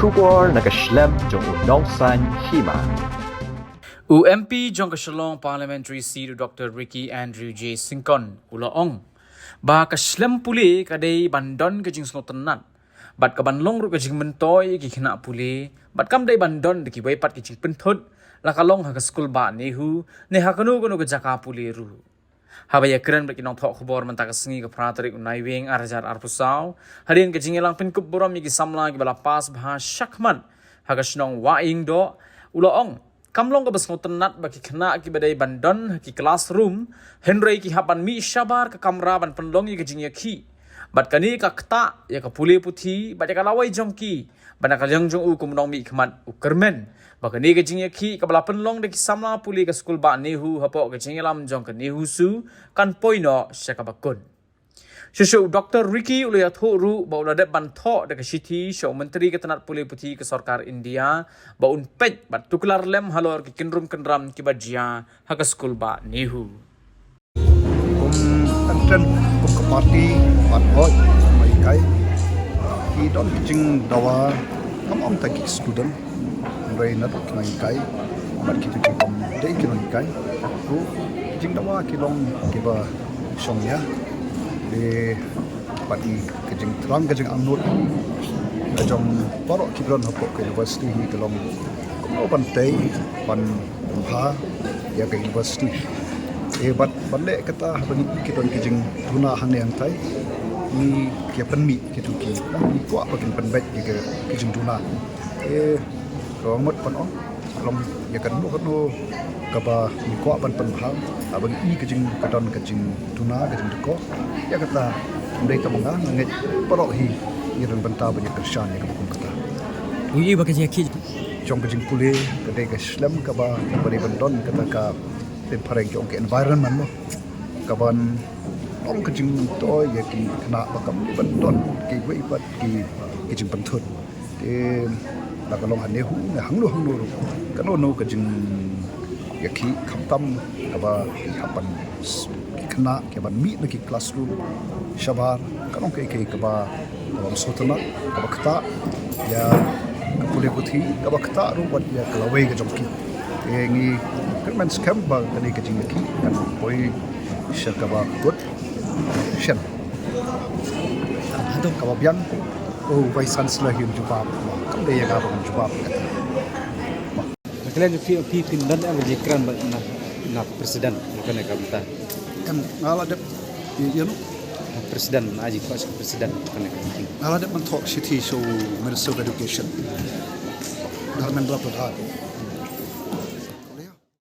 Shabar nakaslem jong unongsan Hima. UMP jong Kashalong Parliamentary seat Dr. Ricky Andrew J. Sinkon ulaong. Bah kaslem Pule kadai bandon ke jing Sngewtynnad. Bat ka banlong ru ke jing mentoy ki Khynnah Pule. Bat kam dai bandon de ki waipat ki jing penthut. Lakalong ha ke skul ba nehu ne ha kanu ke jaka Pule ru. Habaya keren bagi nong thok khobor mentak sengi ke pratarik unai wing arajar arpusau. Harian ke jingelang pinkup borom ki samla ki bala pas bah syakman. Hagas nong waing do ulaong. Kamlong ke Sngewtynnad bagi Khynnah ki badai bandon ki classroom. Henry ki hapan mi Shabar ke kamera ban penlong ki jing Ïakhih. Bat kani ka kta ya ka Pule puthi bat ya ka lawai jongki. Bana ka jang jong u kumnong mi khmat u kermen. Bakani ke jing Ïakhih ka bala penlong de ki samla Pule ke skul ba nehu hapo ke jingelam jong ke nehu su kan poino syakabakun. Susu Dr. Ricky ulaya thoru ba uladet ban tho de ke siti show menteri ke tanat Pule puthi ke sarkar India ba un pej bat tukular lem Halor ki kinrum kenram ki bajia ha ke skul ba nehu. Anten ke parti ban oi mai kai ki don jing dawa am taki student rai na tak nai kai bat ki tu kom dei ki nai kai ku jing dawa ki long ki ba song ya de pati ke jing trang ke jing anut ke jong porok ki ron hopok ke university hi ke long ko ban tei ban ha ya ke university bat balik kata bagi kita ki jing tuna hang yang tai ni ki penmi ki tu ki ni ko apa kin penbet ki jing tuna rong mot pan on long ya kan no ka ba ni ko ban pan phang abang i ki jing kadon ki jing tuna ki jing ko ya kata ndai ta manga ngai porok hi ni ran banta ba ya kersan ya ka kata ui ba ki Ïakhih jong ki jing Pule ka dei ka slam ka ba bari bandon kata ka den pareng jong ke environment mo kaban ong ke jing to ya ki Khynnah bakam ban don ki wei pat ki jing panthut te la ka long han ne hu ne hang lo ka no ke jing Ïakhih kham tam ka ba ki hapan ki Khynnah ke ban mi na ki classroom Shabar ka long ke ka ba Sngewtynnad ka ba kta ya ka Pule puthi ka ba kta ru wat ya ka lawei ke jong ki ngi kermen scam ba kani ke jing Ïakhih kan poi syakaba good shen hadong kababian oh vai chancellor him jubab kam de ya ga bang jubab kalian fi Finland ang jikran na presiden bukan ka bita kan ngala de you know presiden aji ko presiden bukan ka bita ngala de man talk city so minister of education Dharmendra Pradhan